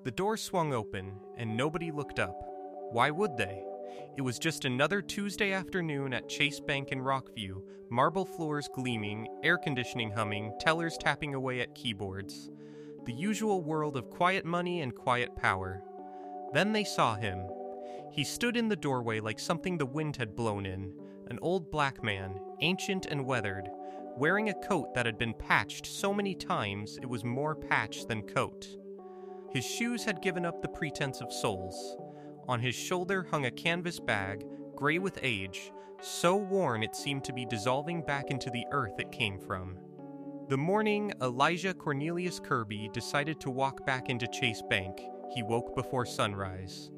The door swung open, and nobody looked up. Why would they? It was just another Tuesday afternoon at Chase Bank in Rockview, marble floors gleaming, air conditioning humming, tellers tapping away at keyboards. The usual world of quiet money and quiet power. Then they saw him. He stood in the doorway like something the wind had blown in, an old black man, ancient and weathered, wearing a coat that had been patched so many times it was more patch than coat. His shoes had given up the pretense of soles. On his shoulder hung a canvas bag, gray with age, so worn it seemed to be dissolving back into the earth it came from. The morning Elijah Cornelius Kirby decided to walk back into Chase Bank, he woke before sunrise.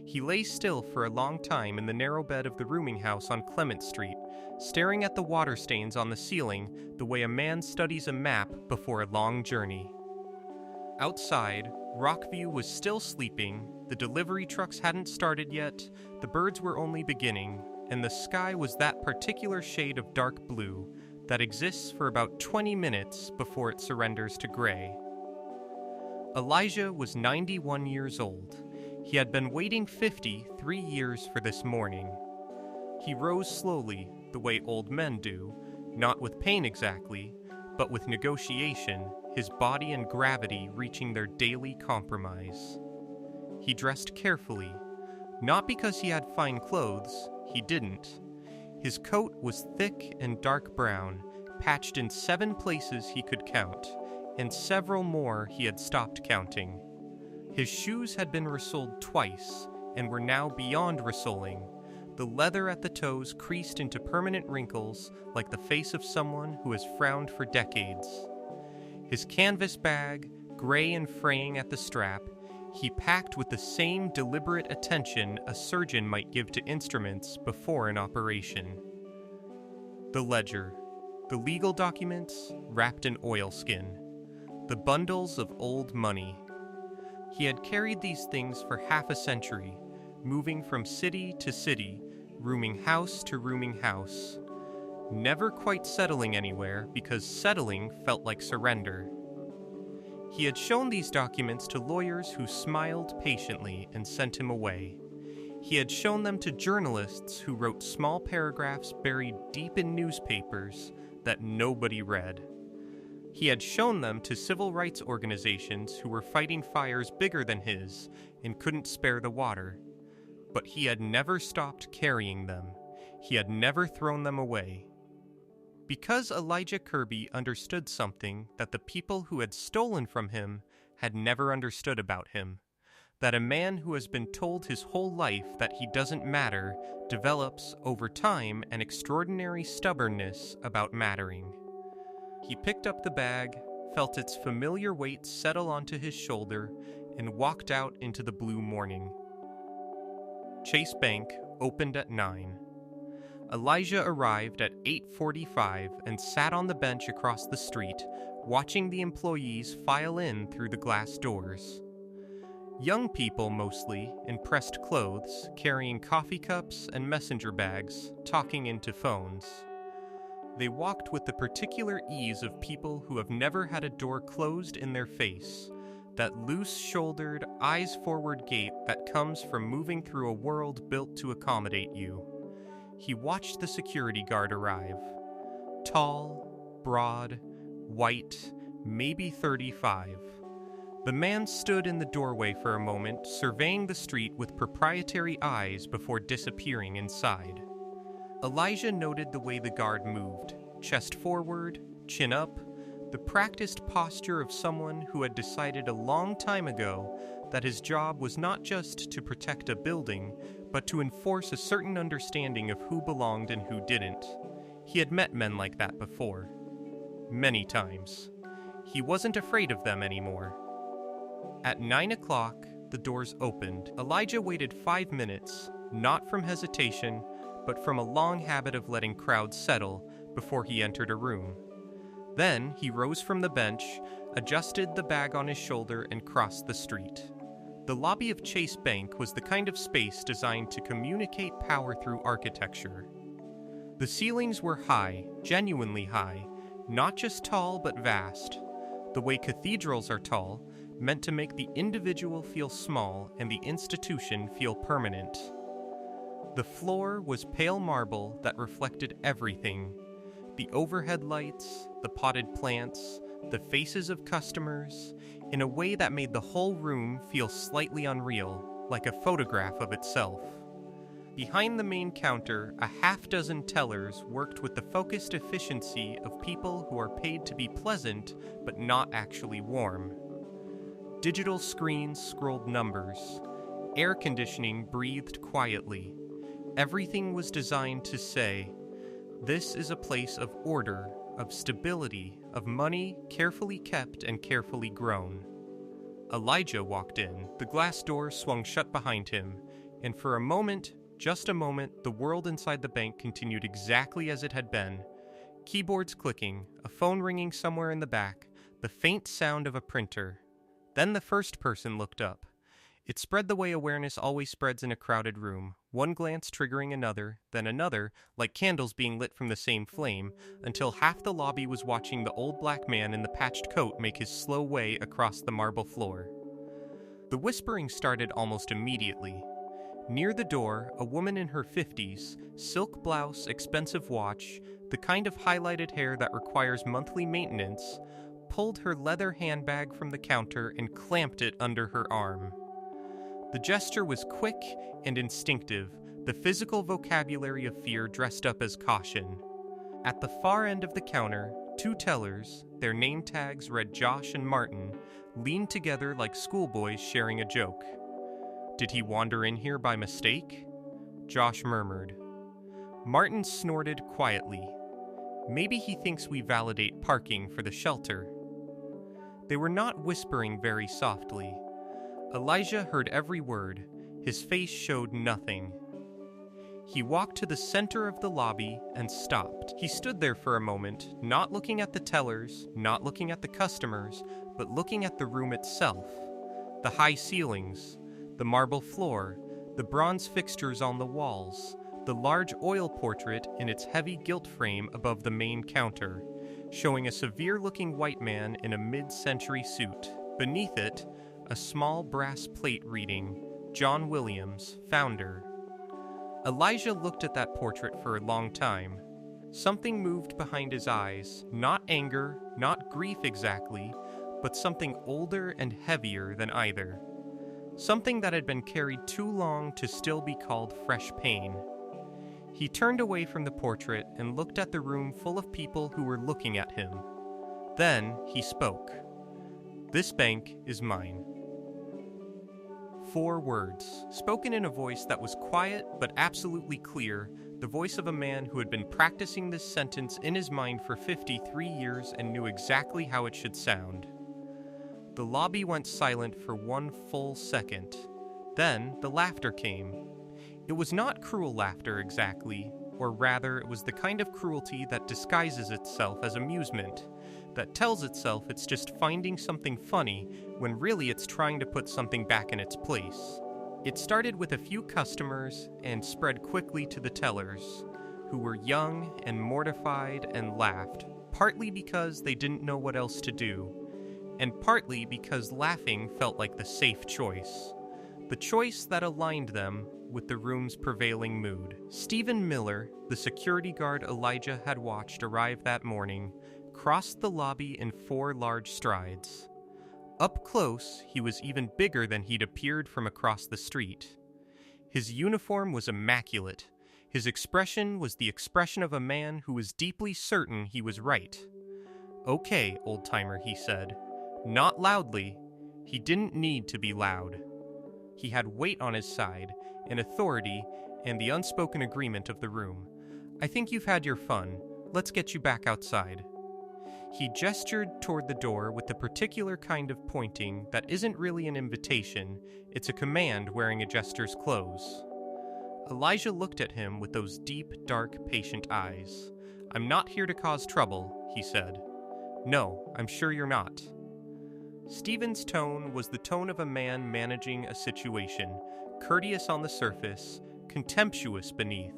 He lay still for a long time in the narrow bed of the rooming house on Clement Street, staring at the water stains on the ceiling the way a man studies a map before a long journey. Outside, Rockview was still sleeping, the delivery trucks hadn't started yet, the birds were only beginning, and the sky was that particular shade of dark blue that exists for about 20 minutes before it surrenders to gray. Elijah was 91 years old. He had been waiting 53 years for this morning. He rose slowly, the way old men do, not with pain exactly, but with negotiation, his body and gravity reaching their daily compromise. He dressed carefully, not because he had fine clothes, he didn't. His coat was thick and dark brown, patched in 7 places he could count, and several more he had stopped counting. His shoes had been resoled twice, and were now beyond resoling, the leather at the toes creased into permanent wrinkles like the face of someone who has frowned for decades. His canvas bag, gray and fraying at the strap, he packed with the same deliberate attention a surgeon might give to instruments before an operation. The ledger, the legal documents wrapped in oilskin, the bundles of old money. He had carried these things for half a century, moving from city to city, rooming house to rooming house, never quite settling anywhere because settling felt like surrender. He had shown these documents to lawyers who smiled patiently and sent him away. He had shown them to journalists who wrote small paragraphs buried deep in newspapers that nobody read. He had shown them to civil rights organizations who were fighting fires bigger than his and couldn't spare the water. But he had never stopped carrying them. He had never thrown them away. Because Elijah Kirby understood something that the people who had stolen from him had never understood about him, that a man who has been told his whole life that he doesn't matter develops, over time, an extraordinary stubbornness about mattering. He picked up the bag, felt its familiar weight settle onto his shoulder, and walked out into the blue morning. Chase Bank opened at 9. Elijah arrived at 8:45 and sat on the bench across the street, watching the employees file in through the glass doors. Young people mostly, in pressed clothes, carrying coffee cups and messenger bags, talking into phones. They walked with the particular ease of people who have never had a door closed in their face, that loose-shouldered, eyes-forward gait that comes from moving through a world built to accommodate you. He watched the security guard arrive. Tall, broad, white, maybe 35. The man stood in the doorway for a moment, surveying the street with proprietary eyes before disappearing inside. Elijah noted the way the guard moved, chest forward, chin up, the practiced posture of someone who had decided a long time ago that his job was not just to protect a building, but to enforce a certain understanding of who belonged and who didn't. He had met men like that before. Many times. He wasn't afraid of them anymore. At 9 o'clock, the doors opened. Elijah waited 5 minutes, not from hesitation, but from a long habit of letting crowds settle before he entered a room. Then he rose from the bench, adjusted the bag on his shoulder, and crossed the street. The lobby of Chase Bank was the kind of space designed to communicate power through architecture. The ceilings were high, genuinely high, not just tall but vast. The way cathedrals are tall, meant to make the individual feel small and the institution feel permanent. The floor was pale marble that reflected everything: the overhead lights, the potted plants, the faces of customers, in a way that made the whole room feel slightly unreal, like a photograph of itself. Behind the main counter, a half-dozen tellers worked with the focused efficiency of people who are paid to be pleasant but not actually warm. Digital screens scrolled numbers. Air conditioning breathed quietly. Everything was designed to say, "This is a place of order, of stability, of money carefully kept and carefully grown." Elijah walked in. The glass door swung shut behind him, and for a moment, just a moment, the world inside the bank continued exactly as it had been. Keyboards clicking, a phone ringing somewhere in the back, the faint sound of a printer. Then the first person looked up. It spread the way awareness always spreads in a crowded room, one glance triggering another, then another, like candles being lit from the same flame, until half the lobby was watching the old black man in the patched coat make his slow way across the marble floor. The whispering started almost immediately. Near the door, a woman in her 50s, silk blouse, expensive watch, the kind of highlighted hair that requires monthly maintenance, pulled her leather handbag from the counter and clamped it under her arm. The gesture was quick and instinctive, the physical vocabulary of fear dressed up as caution. At the far end of the counter, two tellers, their name tags read Josh and Martin, leaned together like schoolboys sharing a joke. "Did he wander in here by mistake?" Josh murmured. Martin snorted quietly. "Maybe he thinks we validate parking for the shelter." They were not whispering very softly. Elijah heard every word. His face showed nothing. He walked to the center of the lobby and stopped. He stood there for a moment, not looking at the tellers, not looking at the customers, but looking at the room itself. The high ceilings, the marble floor, the bronze fixtures on the walls, the large oil portrait in its heavy gilt frame above the main counter, showing a severe-looking white man in a mid-century suit. Beneath it, a small brass plate reading, "John Williams, Founder." Elijah looked at that portrait for a long time. Something moved behind his eyes, not anger, not grief exactly, but something older and heavier than either. Something that had been carried too long to still be called fresh pain. He turned away from the portrait and looked at the room full of people who were looking at him. Then he spoke. "This bank is mine." 4 words, spoken in a voice that was quiet but absolutely clear, the voice of a man who had been practicing this sentence in his mind for 53 years and knew exactly how it should sound. The lobby went silent for 1 full second. Then the laughter came. It was not cruel laughter exactly, or rather it was the kind of cruelty that disguises itself as amusement, that tells itself it's just finding something funny when really it's trying to put something back in its place. It started with a few customers and spread quickly to the tellers, who were young and mortified and laughed, partly because they didn't know what else to do, and partly because laughing felt like the safe choice, the choice that aligned them with the room's prevailing mood. Stephen Miller, the security guard Elijah had watched arrive that morning, crossed the lobby in 4 large strides. Up close, he was even bigger than he'd appeared from across the street. His uniform was immaculate. His expression was the expression of a man who was deeply certain he was right. "Okay, old-timer," he said. Not loudly. He didn't need to be loud. He had weight on his side, and authority, and the unspoken agreement of the room. "I think you've had your fun. Let's get you back outside." He gestured toward the door with the particular kind of pointing that isn't really an invitation, it's a command wearing a gesture's clothes. Elijah looked at him with those deep, dark, patient eyes. "I'm not here to cause trouble," he said. "No, I'm sure you're not." Stephen's tone was the tone of a man managing a situation, courteous on the surface, contemptuous beneath.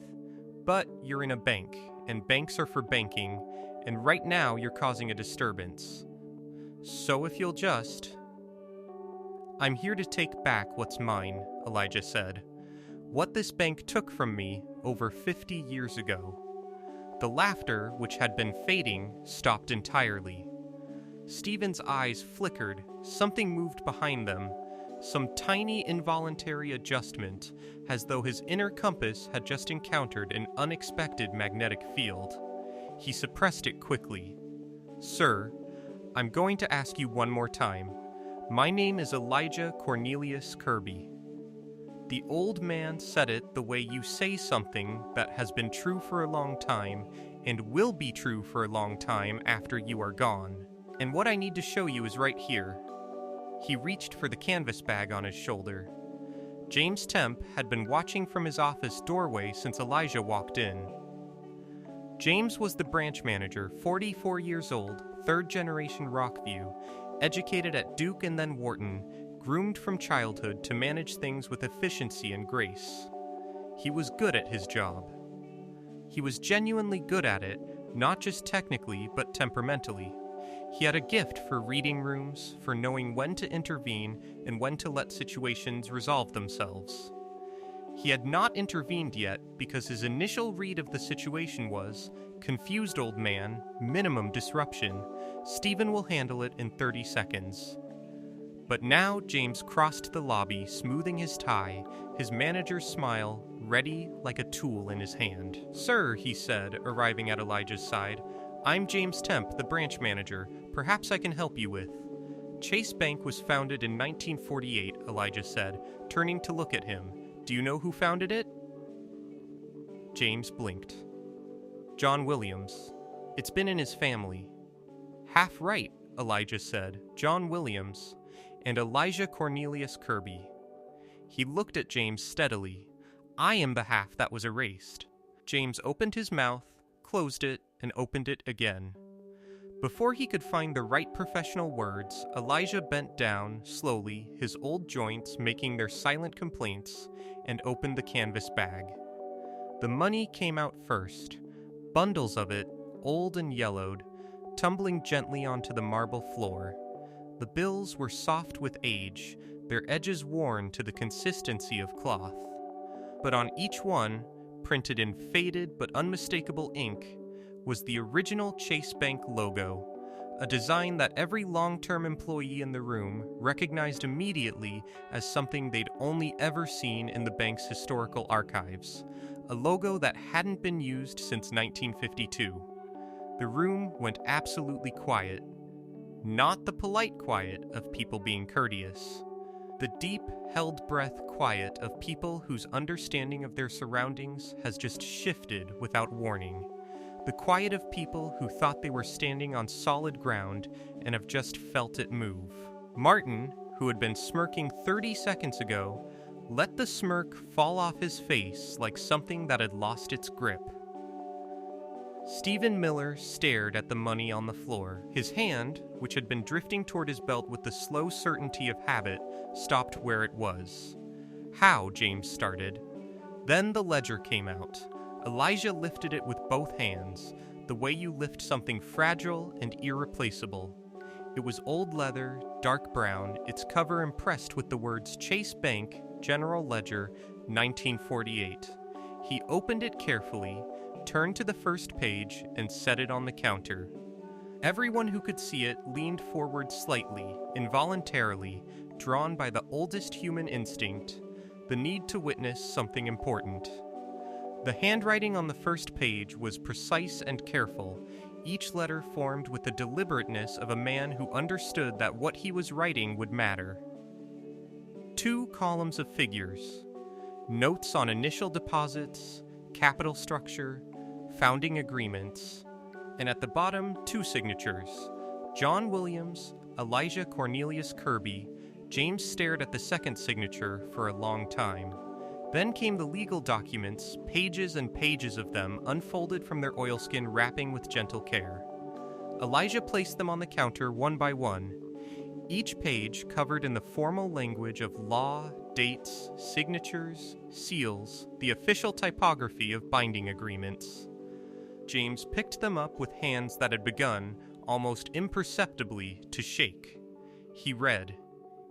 But you're in a bank, and banks are for banking, and right now you're causing a disturbance. So if you'll just... I'm here to take back what's mine, Elijah said. What this bank took from me over 50 years ago. The laughter, which had been fading, stopped entirely. Stephen's eyes flickered, something moved behind them, some tiny involuntary adjustment, as though his inner compass had just encountered an unexpected magnetic field. He suppressed it quickly. Sir, I'm going to ask you one more time. My name is Elijah Cornelius Kirby. The old man said it the way you say something that has been true for a long time and will be true for a long time after you are gone. And what I need to show you is right here. He reached for the canvas bag on his shoulder. James Temp had been watching from his office doorway since Elijah walked in. James was the branch manager, 44 years old, third-generation Rockview, educated at Duke and then Wharton, groomed from childhood to manage things with efficiency and grace. He was good at his job. He was genuinely good at it, not just technically, but temperamentally. He had a gift for reading rooms, for knowing when to intervene and when to let situations resolve themselves. He had not intervened yet because his initial read of the situation was, confused old man, minimum disruption. Stephen will handle it in 30 seconds. But now James crossed the lobby, smoothing his tie, his manager's smile, ready like a tool in his hand. Sir, he said, arriving at Elijah's side, I'm James Temp, the branch manager. Perhaps I can help you with. Chase Bank was founded in 1948, Elijah said, turning to look at him. Do you know who founded it? James blinked. John Williams. It's been in his family. Half right, Elijah said. John Williams. And Elijah Cornelius Kirby. He looked at James steadily. I am the half that was erased. James opened his mouth, closed it, and opened it again. Before he could find the right professional words, Elijah bent down, slowly, his old joints making their silent complaints, and opened the canvas bag. The money came out first, bundles of it, old and yellowed, tumbling gently onto the marble floor. The bills were soft with age, their edges worn to the consistency of cloth. But on each one, printed in faded but unmistakable ink, was the original Chase Bank logo, a design that every long-term employee in the room recognized immediately as something they'd only ever seen in the bank's historical archives, a logo that hadn't been used since 1952. The room went absolutely quiet. Not the polite quiet of people being courteous. The deep, held breath quiet of people whose understanding of their surroundings has just shifted without warning. The quiet of people who thought they were standing on solid ground and have just felt it move. Martin, who had been smirking 30 seconds ago, let the smirk fall off his face like something that had lost its grip. Stephen Miller stared at the money on the floor. His hand, which had been drifting toward his belt with the slow certainty of habit, stopped where it was. How? James started. Then the ledger came out. Elijah lifted it with both hands, the way you lift something fragile and irreplaceable. It was old leather, dark brown, its cover impressed with the words Chase Bank, General Ledger, 1948. He opened it carefully, turned to the first page, and set it on the counter. Everyone who could see it leaned forward slightly, involuntarily, drawn by the oldest human instinct, the need to witness something important. The handwriting on the first page was precise and careful, each letter formed with the deliberateness of a man who understood that what he was writing would matter. 2 columns of figures, notes on initial deposits, capital structure, founding agreements, and at the bottom 2 signatures, John Williams, Elijah Cornelius Kirby. James stared at the second signature for a long time. Then came the legal documents, pages and pages of them unfolded from their oilskin wrapping with gentle care. Elijah placed them on the counter one by one, each page covered in the formal language of law, dates, signatures, seals, the official typography of binding agreements. James picked them up with hands that had begun, almost imperceptibly, to shake. He read,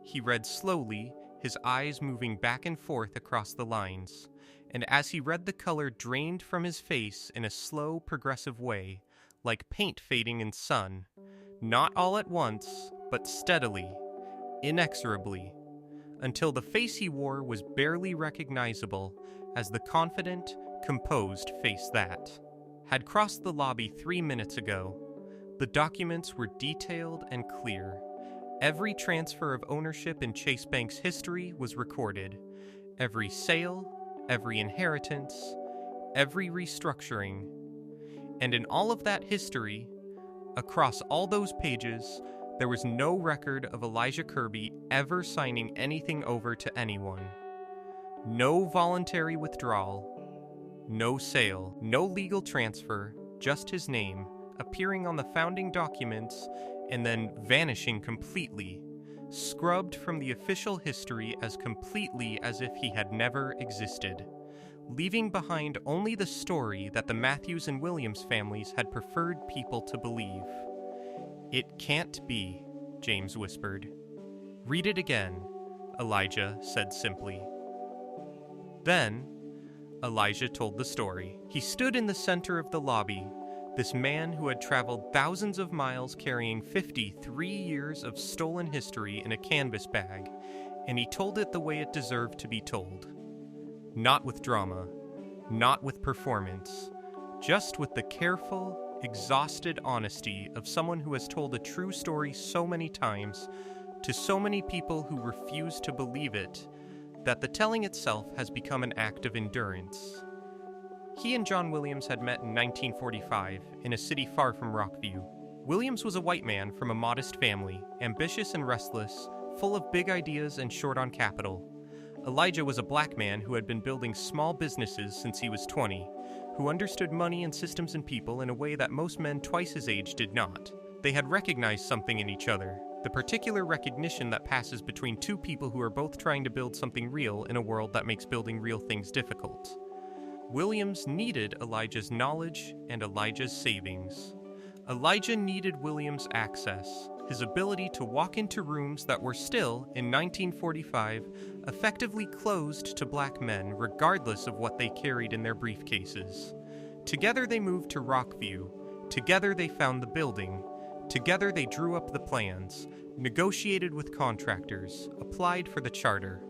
He read slowly, his eyes moving back and forth across the lines, and as he read, the color drained from his face in a slow, progressive way, like paint fading in sun, not all at once, but steadily, inexorably, until the face he wore was barely recognizable as the confident, composed face that had crossed the lobby 3 minutes ago. The documents were detailed and clear. Every transfer of ownership in Chase Bank's history was recorded. Every sale, every inheritance, every restructuring. And in all of that history, across all those pages, there was no record of Elijah Kirby ever signing anything over to anyone. No voluntary withdrawal, no sale, no legal transfer, just his name, appearing on the founding documents and then vanishing completely, scrubbed from the official history as completely as if he had never existed, leaving behind only the story that the Matthews and Williams families had preferred people to believe. "It can't be," James whispered. "Read it again," Elijah said simply. Then, Elijah told the story. He stood in the center of the lobby, this man who had traveled thousands of miles carrying 53 years of stolen history in a canvas bag, and he told it the way it deserved to be told. Not with drama, not with performance, just with the careful, exhausted honesty of someone who has told a true story so many times to so many people who refuse to believe it that the telling itself has become an act of endurance. He and John Williams had met in 1945 in a city far from Rockview. Williams was a white man from a modest family, ambitious and restless, full of big ideas and short on capital. Elijah was a black man who had been building small businesses since he was 20, who understood money and systems and people in a way that most men twice his age did not. They had recognized something in each other, the particular recognition that passes between two people who are both trying to build something real in a world that makes building real things difficult. Williams needed Elijah's knowledge and Elijah's savings. Elijah needed Williams' access, his ability to walk into rooms that were still, in 1945, effectively closed to black men regardless of what they carried in their briefcases. Together they moved to Rockview. Together they found the building. Together they drew up the plans, negotiated with contractors, applied for the charter.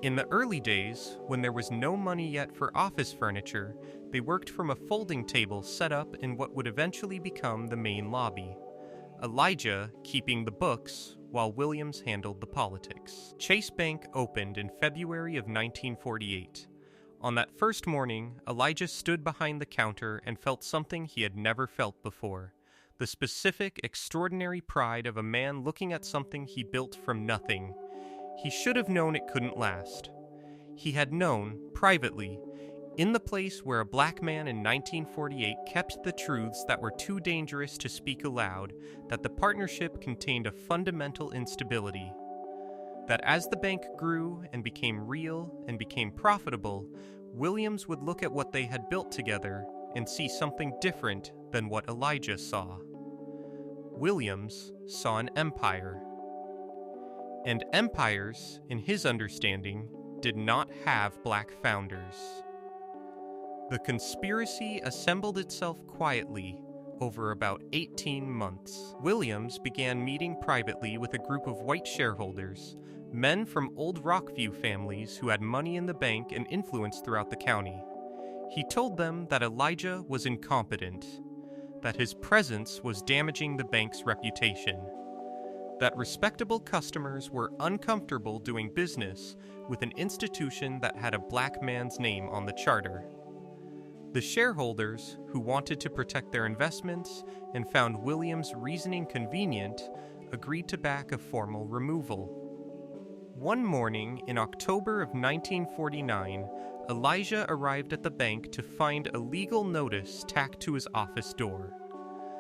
In the early days, when there was no money yet for office furniture, they worked from a folding table set up in what would eventually become the main lobby. Elijah keeping the books, while Williams handled the politics. Chase Bank opened in February of 1948. On that first morning, Elijah stood behind the counter and felt something he had never felt before. The specific, extraordinary pride of a man looking at something he built from nothing. He should have known it couldn't last. He had known, privately, in the place where a black man in 1948 kept the truths that were too dangerous to speak aloud, that the partnership contained a fundamental instability. That as the bank grew and became real and became profitable, Williams would look at what they had built together and see something different than what Elijah saw. Williams saw an empire. And empires, in his understanding, did not have black founders. The conspiracy assembled itself quietly over about 18 months. Williams began meeting privately with a group of white shareholders, men from old Rockview families who had money in the bank and influence throughout the county. He told them that Elijah was incompetent, that his presence was damaging the bank's reputation, that respectable customers were uncomfortable doing business with an institution that had a black man's name on the charter. The shareholders, who wanted to protect their investments and found Williams' reasoning convenient, agreed to back a formal removal. One morning in October of 1949, Elijah arrived at the bank to find a legal notice tacked to his office door.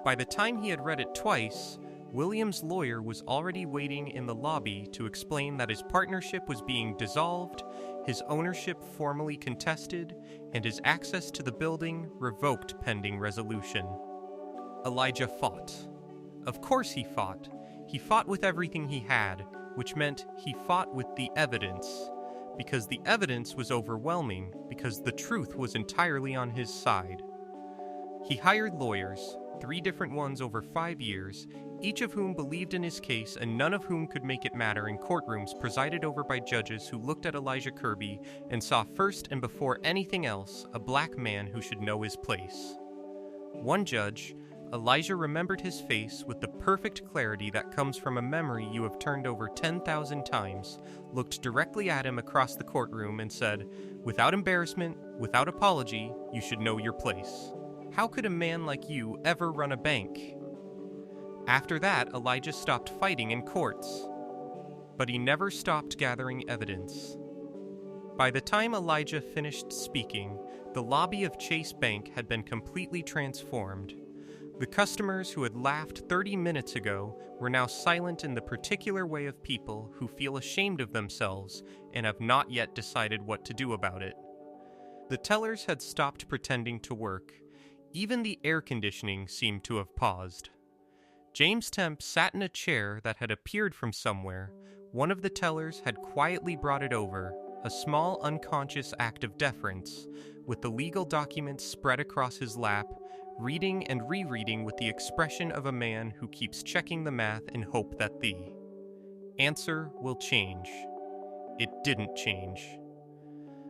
By the time he had read it twice, Williams' lawyer was already waiting in the lobby to explain that his partnership was being dissolved, his ownership formally contested, and his access to the building revoked pending resolution. Elijah fought. Of course he fought. He fought with everything he had, which meant he fought with the evidence, because the evidence was overwhelming, because the truth was entirely on his side. He hired lawyers, 3 different ones over 5 years, each of whom believed in his case and none of whom could make it matter in courtrooms presided over by judges who looked at Elijah Kirby and saw first and before anything else a black man who should know his place. One judge, Elijah remembered his face with the perfect clarity that comes from a memory you have turned over 10,000 times, looked directly at him across the courtroom and said, "Without embarrassment, without apology, you should know your place. How could a man like you ever run a bank?" After that, Elijah stopped fighting in courts. But he never stopped gathering evidence. By the time Elijah finished speaking, the lobby of Chase Bank had been completely transformed. The customers who had laughed 30 minutes ago were now silent in the particular way of people who feel ashamed of themselves and have not yet decided what to do about it. The tellers had stopped pretending to work. Even the air conditioning seemed to have paused. James Temp sat in a chair that had appeared from somewhere. One of the tellers had quietly brought it over, a small unconscious act of deference, with the legal documents spread across his lap, reading and rereading with the expression of a man who keeps checking the math in hope that the answer will change. It didn't change.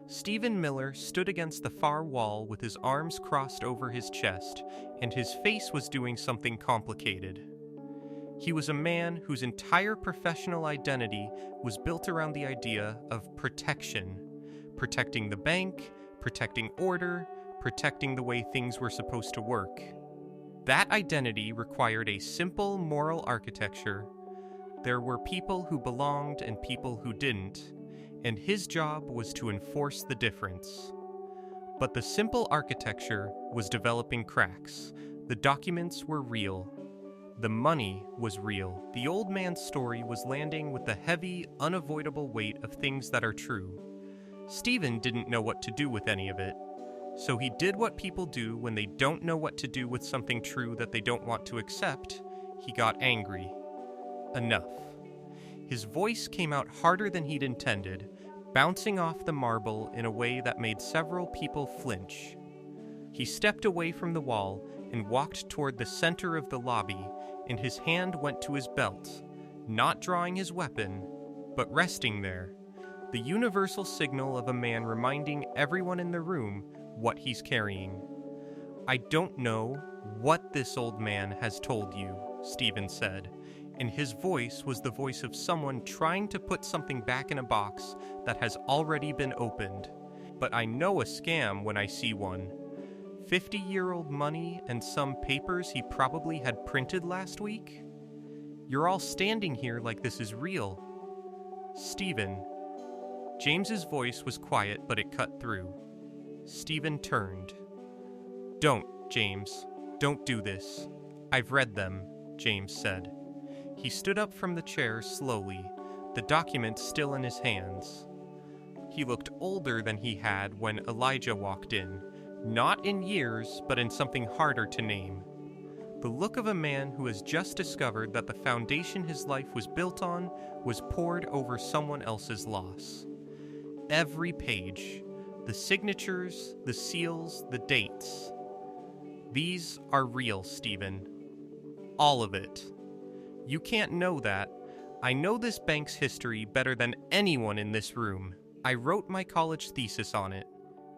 Stephen Miller stood against the far wall with his arms crossed over his chest, and his face was doing something complicated. He was a man whose entire professional identity was built around the idea of protection. Protecting the bank, protecting order, protecting the way things were supposed to work. That identity required a simple moral architecture. There were people who belonged and people who didn't, and his job was to enforce the difference. But the simple architecture was developing cracks. The documents were real. The money was real. The old man's story was landing with the heavy, unavoidable weight of things that are true. Stephen didn't know what to do with any of it. So he did what people do when they don't know what to do with something true that they don't want to accept. He got angry. Enough. His voice came out harder than he'd intended, bouncing off the marble in a way that made several people flinch. He stepped away from the wall and walked toward the center of the lobby, and his hand went to his belt, not drawing his weapon, but resting there, the universal signal of a man reminding everyone in the room what he's carrying. "I don't know what this old man has told you," Stephen said, and his voice was the voice of someone trying to put something back in a box that has already been opened. "But I know a scam when I see one. 50-year-old money and some papers he probably had printed last week? You're all standing here like this is real." "Stephen." James's voice was quiet, but it cut through. Stephen turned. "Don't, James. Don't do this. I've read them," James said. He stood up from the chair slowly, the document still in his hands. He looked older than he had when Elijah walked in, not in years, but in something harder to name. The look of a man who has just discovered that the foundation his life was built on was poured over someone else's loss. Every page, the signatures, the seals, the dates. These are real, Stephen. All of it. You can't know that. I know this bank's history better than anyone in this room. I wrote my college thesis on it.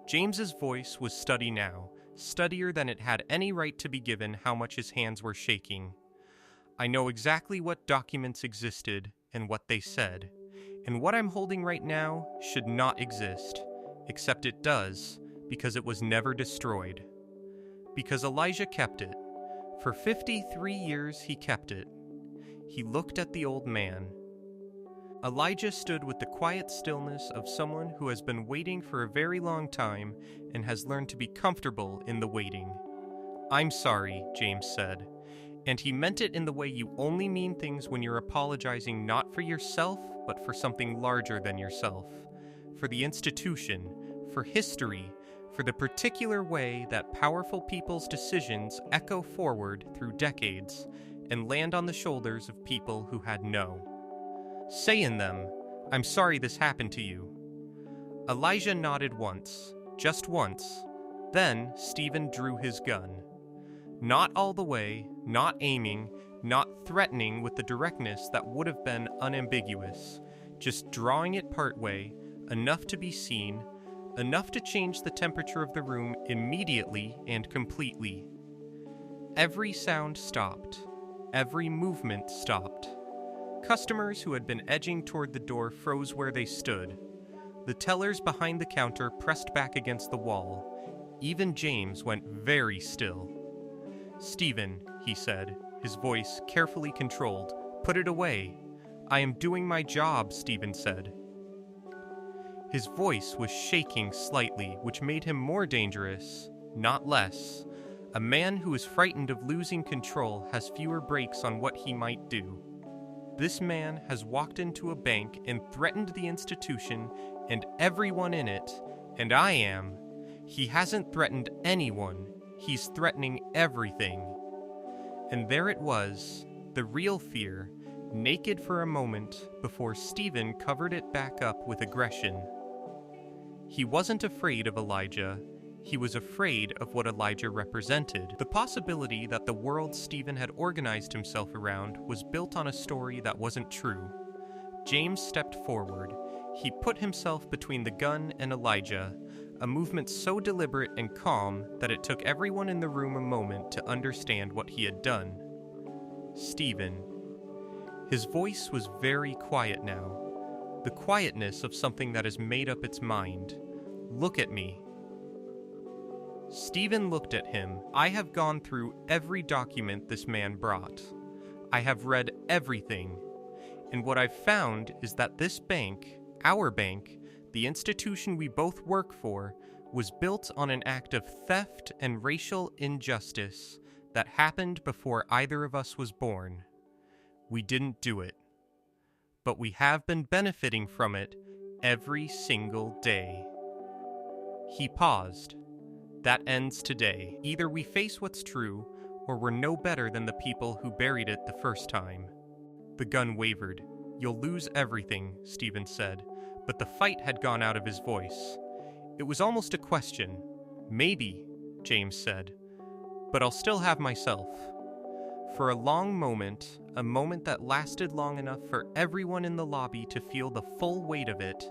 James's voice was steady now, steadier than it had any right to be given how much his hands were shaking. I know exactly what documents existed and what they said, and what I'm holding right now should not exist, except it does, because it was never destroyed. Because Elijah kept it. For 53 years he kept it. He looked at the old man. Elijah stood with the quiet stillness of someone who has been waiting for a very long time and has learned to be comfortable in the waiting. "I'm sorry," James said, and he meant it in the way you only mean things when you're apologizing not for yourself, but for something larger than yourself, for the institution, for history, for the particular way that powerful people's decisions echo forward through decades and land on the shoulders of people who had no. Say in them, "I'm sorry this happened to you." Elijah nodded once, just once. Then Stephen drew his gun. Not all the way, not aiming, not threatening with the directness that would have been unambiguous, just drawing it partway, enough to be seen, enough to change the temperature of the room immediately and completely. Every sound stopped. Every movement stopped. Customers who had been edging toward the door froze where they stood. The tellers behind the counter pressed back against the wall. Even James went very still. "Stephen," he said, his voice carefully controlled, "put it away." "I am doing my job," Stephen said. His voice was shaking slightly, which made him more dangerous, not less. A man who is frightened of losing control has fewer brakes on what he might do. This man has walked into a bank and threatened the institution and everyone in it, and I am. He hasn't threatened anyone. He's threatening everything. And there it was, the real fear, naked for a moment before Stephen covered it back up with aggression. He wasn't afraid of Elijah. He was afraid of what Elijah represented. The possibility that the world Stephen had organized himself around was built on a story that wasn't true. James stepped forward. He put himself between the gun and Elijah, a movement so deliberate and calm that it took everyone in the room a moment to understand what he had done. Stephen. His voice was very quiet now, the quietness of something that has made up its mind. "Look at me." Stephen looked at him. "I have gone through every document this man brought. I have read everything. And what I've found is that this bank, our bank, the institution we both work for, was built on an act of theft and racial injustice that happened before either of us was born. We didn't do it. But we have been benefiting from it every single day." He paused. "That ends today. Either we face what's true, or we're no better than the people who buried it the first time." The gun wavered. "You'll lose everything," Stephen said, but the fight had gone out of his voice. It was almost a question. "Maybe," James said, "but I'll still have myself." For a long moment, a moment that lasted long enough for everyone in the lobby to feel the full weight of it,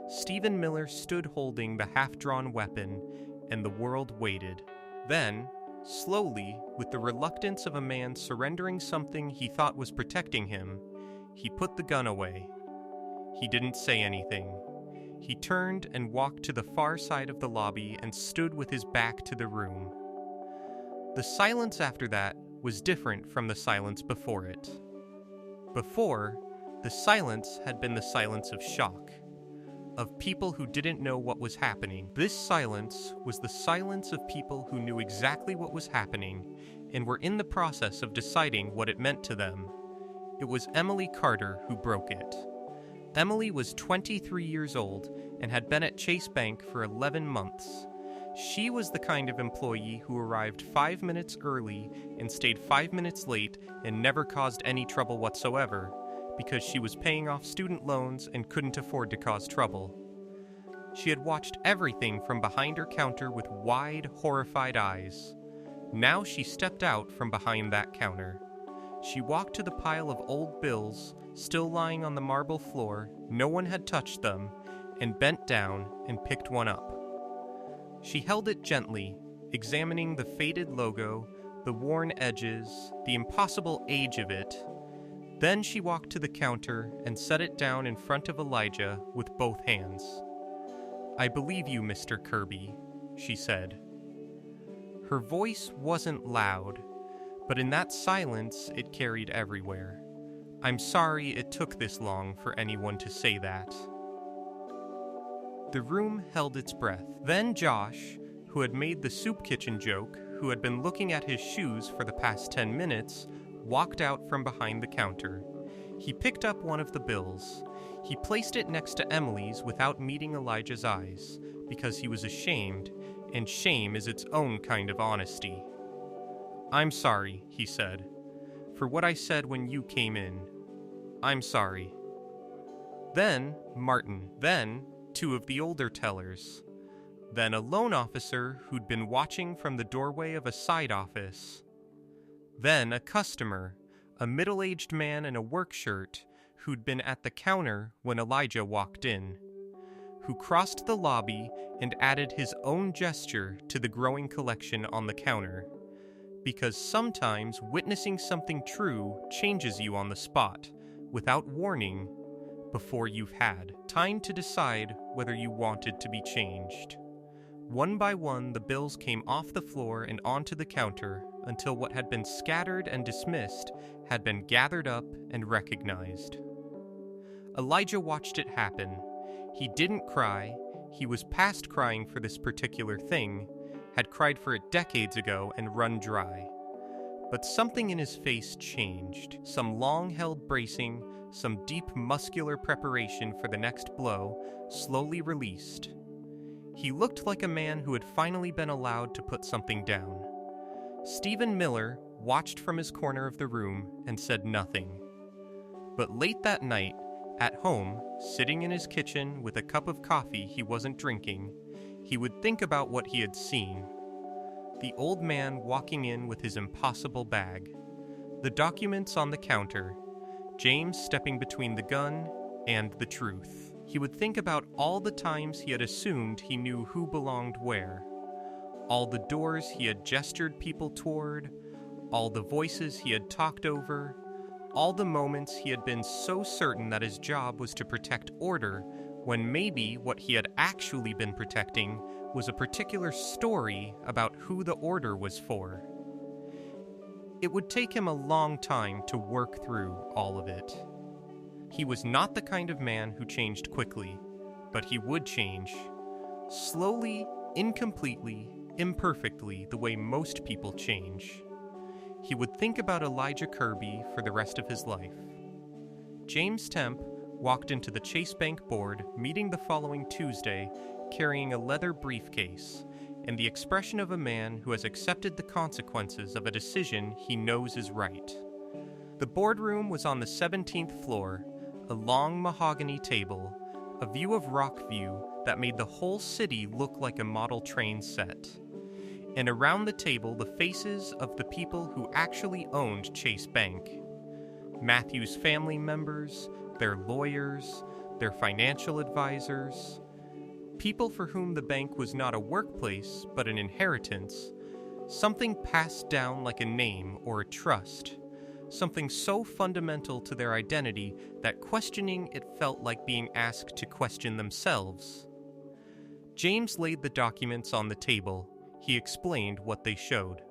Stephen Miller stood holding the half-drawn weapon, and the world waited. Then, slowly, with the reluctance of a man surrendering something he thought was protecting him, he put the gun away. He didn't say anything. He turned and walked to the far side of the lobby and stood with his back to the room. The silence after that was different from the silence before it. Before, the silence had been the silence of shock, of people who didn't know what was happening. This silence was the silence of people who knew exactly what was happening and were in the process of deciding what it meant to them. It was Emily Carter who broke it. Emily was 23 years old and had been at Chase Bank for 11 months. She was the kind of employee who arrived 5 minutes early and stayed 5 minutes late and never caused any trouble whatsoever, because she was paying off student loans and couldn't afford to cause trouble. She had watched everything from behind her counter with wide, horrified eyes. Now she stepped out from behind that counter. She walked to the pile of old bills, still lying on the marble floor, no one had touched them, and bent down and picked one up. She held it gently, examining the faded logo, the worn edges, the impossible age of it. Then she walked to the counter and set it down in front of Elijah with both hands. "I believe you, Mr. Kirby," she said. Her voice wasn't loud, but in that silence it carried everywhere. "I'm sorry it took this long for anyone to say that." The room held its breath. Then Josh, who had made the soup kitchen joke, who had been looking at his shoes for the past 10 minutes, walked out from behind the counter. He picked up one of the bills. He placed it next to Emily's without meeting Elijah's eyes, because he was ashamed, and shame is its own kind of honesty. "I'm sorry," he said, "for what I said when you came in. I'm sorry." Then Martin. Then 2 of the older tellers. Then a loan officer who'd been watching from the doorway of a side office. Then a customer, a middle-aged man in a work shirt who'd been at the counter when Elijah walked in, who crossed the lobby and added his own gesture to the growing collection on the counter. Because sometimes witnessing something true changes you on the spot, without warning, before you've had time to decide whether you wanted to be changed. One by one, the bills came off the floor and onto the counter until what had been scattered and dismissed had been gathered up and recognized. Elijah watched it happen. He didn't cry. He was past crying for this particular thing, had cried for it decades ago and run dry. But something in his face changed. Some long-held bracing, some deep muscular preparation for the next blow, slowly released. He looked like a man who had finally been allowed to put something down. Stephen Miller watched from his corner of the room and said nothing. But late that night, at home, sitting in his kitchen with a cup of coffee he wasn't drinking, he would think about what he had seen. The old man walking in with his impossible bag, the documents on the counter, James stepping between the gun and the truth. He would think about all the times he had assumed he knew who belonged where, all the doors he had gestured people toward, all the voices he had talked over, all the moments he had been so certain that his job was to protect order, when maybe what he had actually been protecting was a particular story about who the order was for. It would take him a long time to work through all of it. He was not the kind of man who changed quickly, but he would change. Slowly, incompletely, imperfectly, the way most people change. He would think about Elijah Kirby for the rest of his life. James Temp walked into the Chase Bank board meeting the following Tuesday carrying a leather briefcase and the expression of a man who has accepted the consequences of a decision he knows is right. The boardroom was on the 17th floor, a long mahogany table, a view of Rockview that made the whole city look like a model train set. And around the table, the faces of the people who actually owned Chase Bank. Matthew's family members, their lawyers, their financial advisors, people for whom the bank was not a workplace but an inheritance, something passed down like a name or a trust, something so fundamental to their identity that questioning it felt like being asked to question themselves. James laid the documents on the table. He explained what they showed.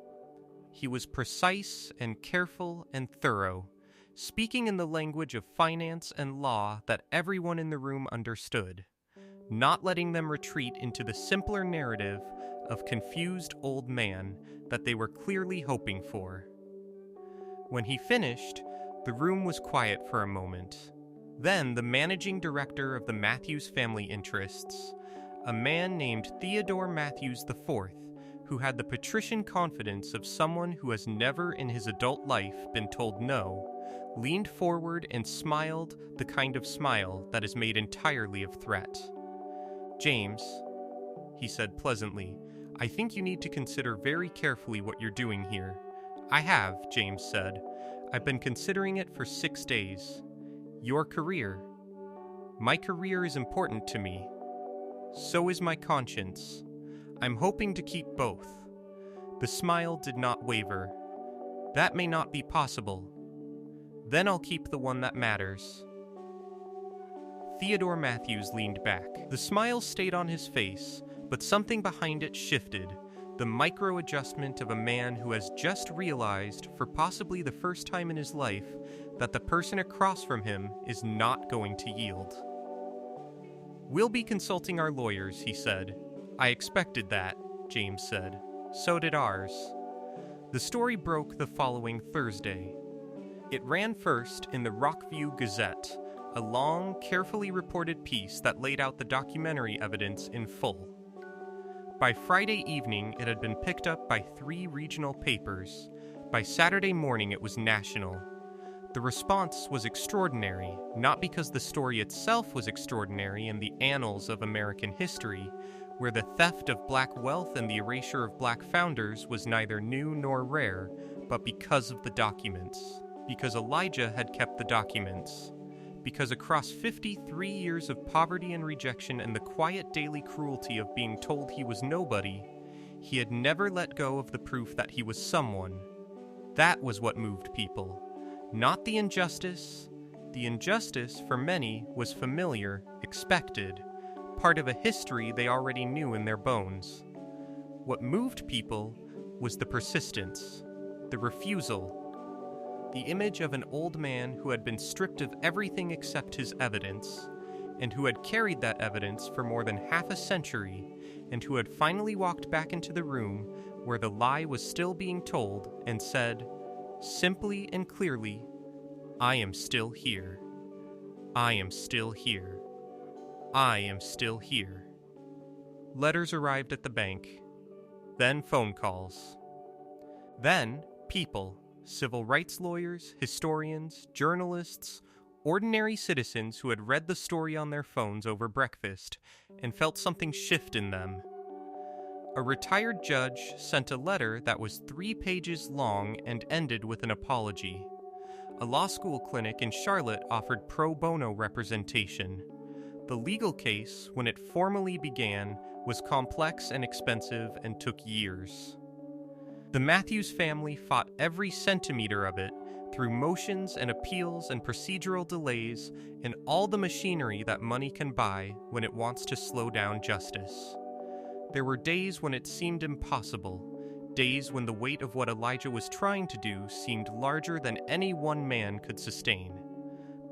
He was precise and careful and thorough, speaking in the language of finance and law that everyone in the room understood, not letting them retreat into the simpler narrative of confused old man that they were clearly hoping for. When he finished, the room was quiet for a moment. Then the managing director of the Matthews family interests, a man named Theodore Matthews IV, who had the patrician confidence of someone who has never in his adult life been told no, leaned forward and smiled the kind of smile that is made entirely of threat. "James," he said pleasantly, "I think you need to consider very carefully what you're doing here." "I have," James said. "I've been considering it for 6 days. Your career. My career is important to me. So is my conscience. I'm hoping to keep both." The smile did not waver. "That may not be possible. Then I'll keep the one that matters." Theodore Matthews leaned back. The smile stayed on his face, but something behind it shifted, the micro-adjustment of a man who has just realized, for possibly the first time in his life, that the person across from him is not going to yield. "We'll be consulting our lawyers," he said. "I expected that," James said. "So did ours." The story broke the following Thursday. It ran first in the Rockview Gazette, a long, carefully reported piece that laid out the documentary evidence in full. By Friday evening, it had been picked up by 3 regional papers. By Saturday morning, it was national. The response was extraordinary, not because the story itself was extraordinary in the annals of American history, where the theft of black wealth and the erasure of black founders was neither new nor rare, but because of the documents. Because Elijah had kept the documents. Because across 53 years of poverty and rejection and the quiet daily cruelty of being told he was nobody, he had never let go of the proof that he was someone. That was what moved people. Not the injustice. The injustice, for many, was familiar, expected, part of a history they already knew in their bones. What moved people was the persistence, the refusal, the image of an old man who had been stripped of everything except his evidence, and who had carried that evidence for more than half a century, and who had finally walked back into the room where the lie was still being told and said, simply and clearly, I am still here. I am still here. I am still here. Letters arrived at the bank. Then phone calls. Then people, civil rights lawyers, historians, journalists, ordinary citizens who had read the story on their phones over breakfast and felt something shift in them. A retired judge sent a letter that was 3 pages long and ended with an apology. A law school clinic in Charlotte offered pro bono representation. The legal case, when it formally began, was complex and expensive and took years. The Matthews family fought every centimeter of it through motions and appeals and procedural delays and all the machinery that money can buy when it wants to slow down justice. There were days when it seemed impossible, days when the weight of what Elijah was trying to do seemed larger than any one man could sustain.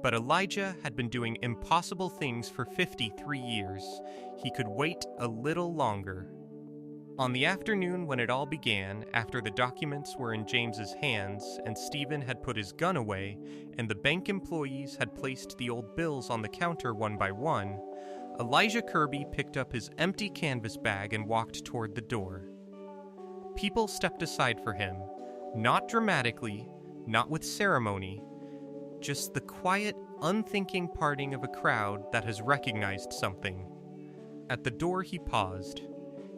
But Elijah had been doing impossible things for 53 years. He could wait a little longer. On the afternoon when it all began, after the documents were in James's hands and Stephen had put his gun away and the bank employees had placed the old bills on the counter one by one, Elijah Kirby picked up his empty canvas bag and walked toward the door. People stepped aside for him, not dramatically, not with ceremony, just the quiet, unthinking parting of a crowd that has recognized something. At the door he paused.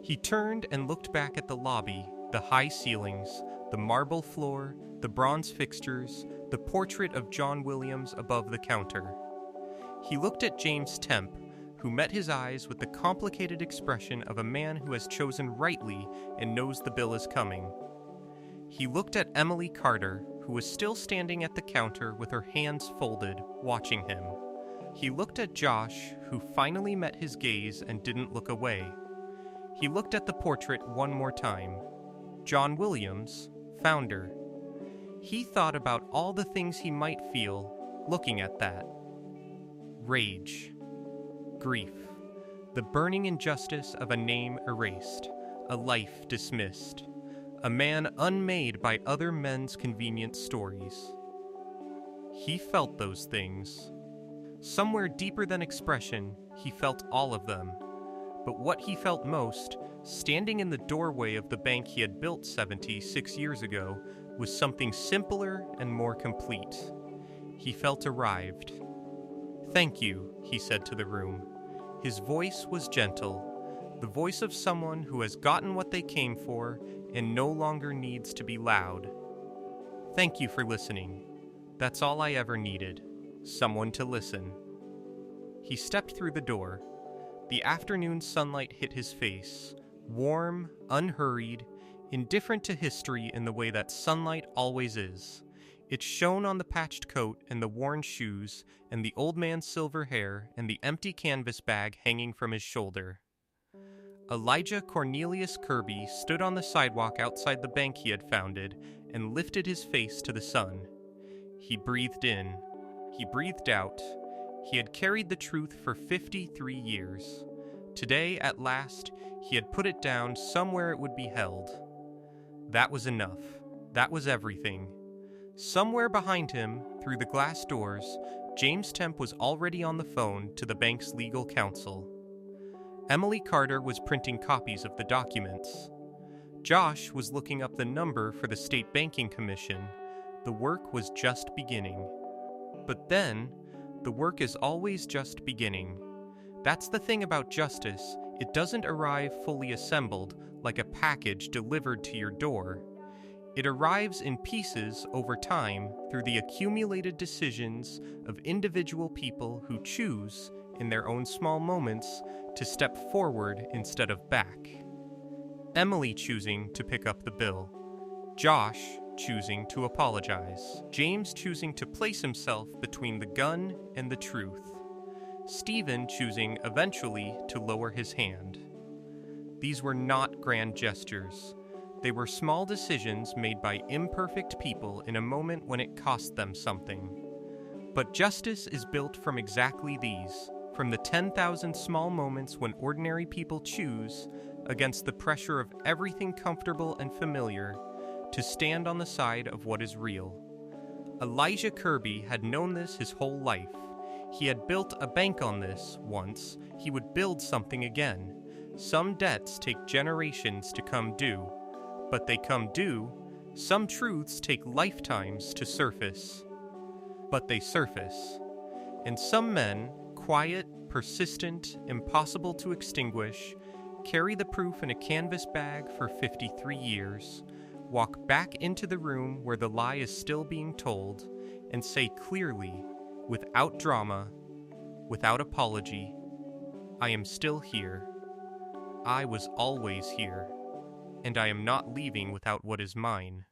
He turned and looked back at the lobby, the high ceilings, the marble floor, the bronze fixtures, the portrait of John Williams above the counter. He looked at James Temp, who met his eyes with the complicated expression of a man who has chosen rightly and knows the bill is coming. He looked at Emily Carter, who was still standing at the counter with her hands folded, watching him. He looked at Josh, who finally met his gaze and didn't look away. He looked at the portrait one more time. John Williams, founder. He thought about all the things he might feel looking at that. Rage. Grief. The burning injustice of a name erased. A life dismissed. A man unmade by other men's convenient stories. He felt those things. Somewhere deeper than expression, he felt all of them. But what he felt most, standing in the doorway of the bank he had built 76 years ago, was something simpler and more complete. He felt arrived. "Thank you," he said to the room. His voice was gentle, the voice of someone who has gotten what they came for and no longer needs to be loud. "Thank you for listening. That's all I ever needed. Someone to listen." He stepped through the door. The afternoon sunlight hit his face, warm, unhurried, indifferent to history in the way that sunlight always is. It shone on the patched coat and the worn shoes and the old man's silver hair and the empty canvas bag hanging from his shoulder. Elijah Cornelius Kirby stood on the sidewalk outside the bank he had founded and lifted his face to the sun. He breathed in. He breathed out. He had carried the truth for 53 years. Today, at last, he had put it down somewhere it would be held. That was enough. That was everything. Somewhere behind him, through the glass doors, James Temp was already on the phone to the bank's legal counsel. Emily Carter was printing copies of the documents. Josh was looking up the number for the State Banking Commission. The work was just beginning. But then, the work is always just beginning. That's the thing about justice, it doesn't arrive fully assembled like a package delivered to your door. It arrives in pieces over time through the accumulated decisions of individual people who choose, in their own small moments, to step forward instead of back. Emily choosing to pick up the bill. Josh choosing to apologize. James choosing to place himself between the gun and the truth. Stephen choosing eventually to lower his hand. These were not grand gestures. They were small decisions made by imperfect people in a moment when it cost them something. But justice is built from exactly these, from the 10,000 small moments when ordinary people choose, against the pressure of everything comfortable and familiar, to stand on the side of what is real. Elijah Kirby had known this his whole life. He had built a bank on this once. He would build something again. Some debts take generations to come due, but they come due. Some truths take lifetimes to surface, but they surface. And some men, quiet, persistent, impossible to extinguish, carry the proof in a canvas bag for 53 years, walk back into the room where the lie is still being told, and say clearly, without drama, without apology, I am still here. I was always here, and I am not leaving without what is mine.